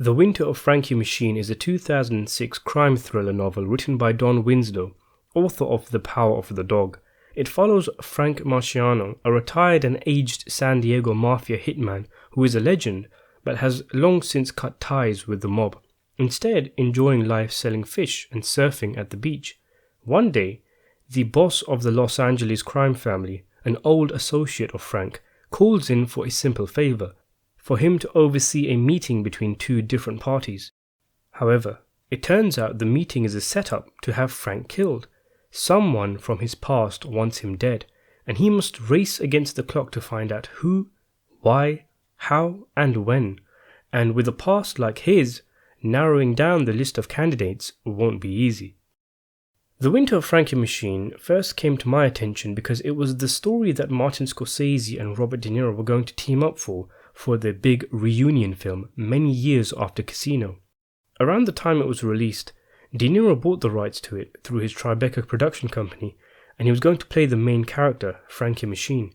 The Winter of Frankie Machine is a 2006 crime thriller novel written by Don Winslow, author of The Power of the Dog. It follows Frank Marciano, a retired and aged San Diego mafia hitman who is a legend but has long since cut ties with the mob, instead enjoying life selling fish and surfing at the beach. One day, the boss of the Los Angeles crime family, an old associate of Frank, calls in for a simple favor: for him to oversee a meeting between two different parties. However, it turns out the meeting is a setup to have Frank killed. Someone from his past wants him dead, and he must race against the clock to find out who, why, how, and when. And with a past like his, narrowing down the list of candidates won't be easy. The Winter of Frankie Machine first came to my attention because it was the story that Martin Scorsese and Robert De Niro were going to team up for their big reunion film many years after Casino. Around the time it was released, De Niro bought the rights to it through his Tribeca production company, and he was going to play the main character, Frankie Machine.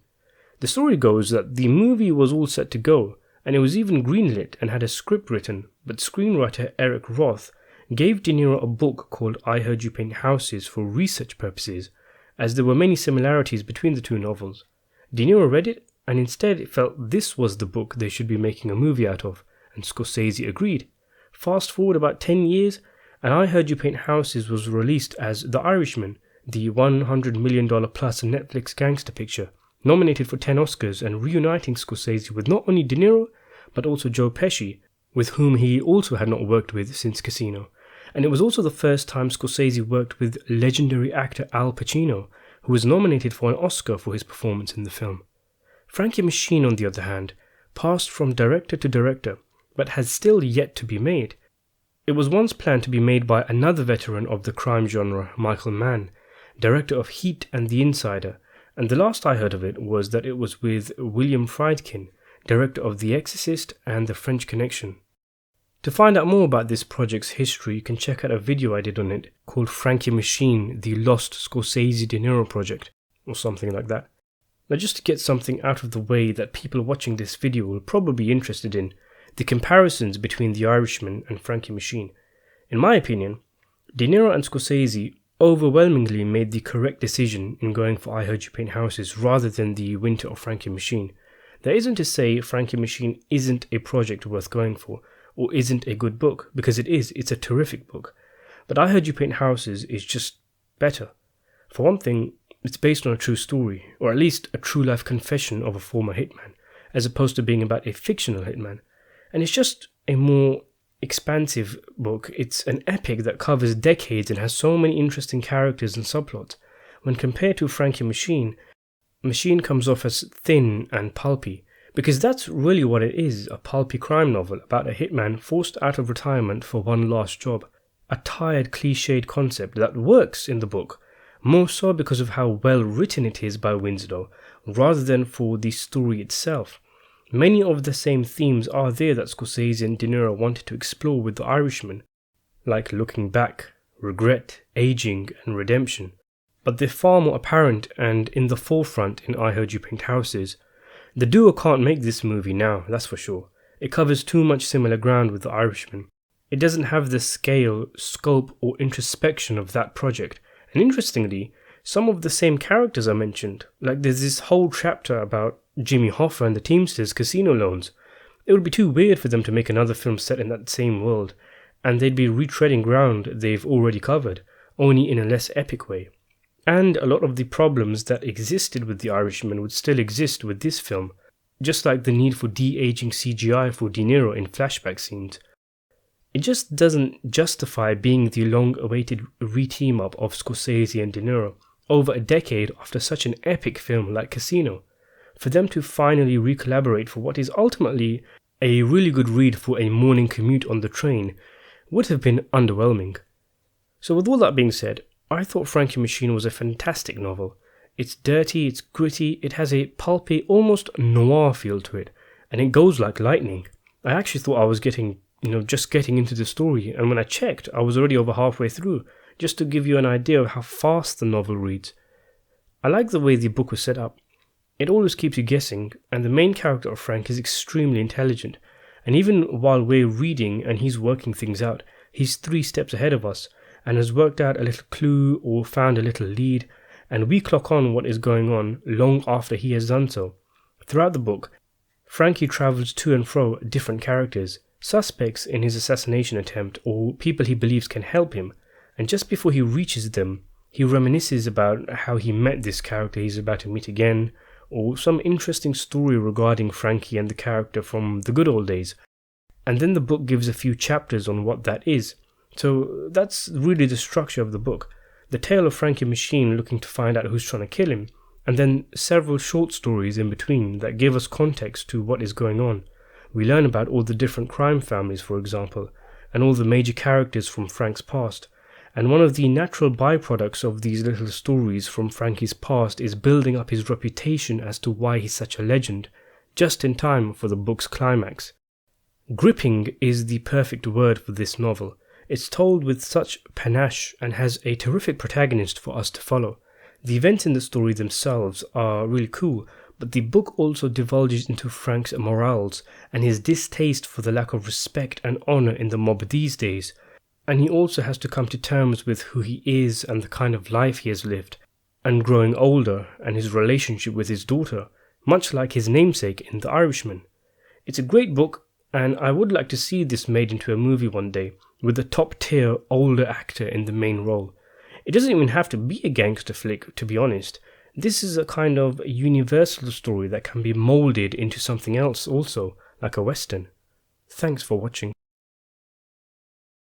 The story goes that the movie was all set to go, and it was even greenlit and had a script written, but screenwriter Eric Roth gave De Niro a book called I Heard You Paint Houses for research purposes, as there were many similarities between the two novels. De Niro read it, and instead felt this was the book they should be making a movie out of, and Scorsese agreed. Fast forward about 10 years, and I Heard You Paint Houses was released as The Irishman, the $100 million plus Netflix gangster picture, nominated for 10 Oscars and reuniting Scorsese with not only De Niro, but also Joe Pesci, with whom he also had not worked with since Casino. And it was also the first time Scorsese worked with legendary actor Al Pacino, who was nominated for an Oscar for his performance in the film. Frankie Machine, on the other hand, passed from director to director, but has still yet to be made. It was once planned to be made by another veteran of the crime genre, Michael Mann, director of Heat and The Insider, and the last I heard of it was that it was with William Friedkin, director of The Exorcist and The French Connection. To find out more about this project's history, you can check out a video I did on it called Frankie Machine, the Lost Scorsese De Niro Project, or something like that. Now, just to get something out of the way that people watching this video will probably be interested in, the comparisons between The Irishman and Frankie Machine. In my opinion, De Niro and Scorsese overwhelmingly made the correct decision in going for I Heard You Paint Houses rather than The Winter of Frankie Machine. That isn't to say Frankie Machine isn't a project worth going for, or isn't a good book, because it is. It's a terrific book. But I Heard You Paint Houses is just better. For one thing, it's based on a true story, or at least a true-life confession of a former hitman, as opposed to being about a fictional hitman. And it's just a more expansive book. It's an epic that covers decades and has so many interesting characters and subplots. When compared to Frankie Machine, Machine comes off as thin and pulpy, because that's really what it is, a pulpy crime novel about a hitman forced out of retirement for one last job. A tired, cliched concept that works in the book, more so because of how well written it is by Winslow, rather than for the story itself. Many of the same themes are there that Scorsese and De Niro wanted to explore with The Irishman, like looking back, regret, aging, and redemption. But they're far more apparent and in the forefront in I Heard You Paint Houses. The duo can't make this movie now, that's for sure. It covers too much similar ground with The Irishman. It doesn't have the scale, scope, or introspection of that project. And interestingly, some of the same characters are mentioned. Like there's this whole chapter about Jimmy Hoffa and the Teamsters casino loans. It would be too weird for them to make another film set in that same world, and they'd be retreading ground they've already covered, only in a less epic way. And a lot of the problems that existed with The Irishman would still exist with this film, just like the need for de-aging CGI for De Niro in flashback scenes. It just doesn't justify being the long-awaited re-team-up of Scorsese and De Niro over a decade after such an epic film like Casino. For them to finally re-collaborate for what is ultimately a really good read for a morning commute on the train would have been underwhelming. So with all that being said, I thought Frankie Machine was a fantastic novel. It's dirty, it's gritty, it has a pulpy, almost noir feel to it, and it goes like lightning. I actually thought I was just getting into the story, and when I checked, I was already over halfway through, just to give you an idea of how fast the novel reads. I like the way the book was set up. It always keeps you guessing, and the main character of Frank is extremely intelligent, And even while we're reading and he's working things out, he's 3 steps ahead of us and has worked out a little clue or found a little lead, and we clock on what is going on long after he has done so. Throughout the book, Frankie travels to and fro different characters, suspects in his assassination attempt or people he believes can help him, and just before he reaches them, he reminisces about how he met this character he's about to meet again, or some interesting story regarding Frankie and the character from the good old days. And then the book gives a few chapters on what that is. So that's really the structure of the book. The tale of Frankie Machine looking to find out who's trying to kill him, and then several short stories in between that give us context to what is going on. We learn about all the different crime families, for example, and all the major characters from Frank's past. And one of the natural byproducts of these little stories from Frankie's past is building up his reputation as to why he's such a legend, just in time for the book's climax. Gripping is the perfect word for this novel. It's told with such panache and has a terrific protagonist for us to follow. The events in the story themselves are really cool, but the book also divulges into Frank's morals and his distaste for the lack of respect and honour in the mob these days. And he also has to come to terms with who he is and the kind of life he has lived, and growing older and his relationship with his daughter, much like his namesake in The Irishman. It's a great book, and I would like to see this made into a movie one day, with a top-tier older actor in the main role. It doesn't even have to be a gangster flick, to be honest. This is a kind of universal story that can be moulded into something else also, like a western. Thanks for watching.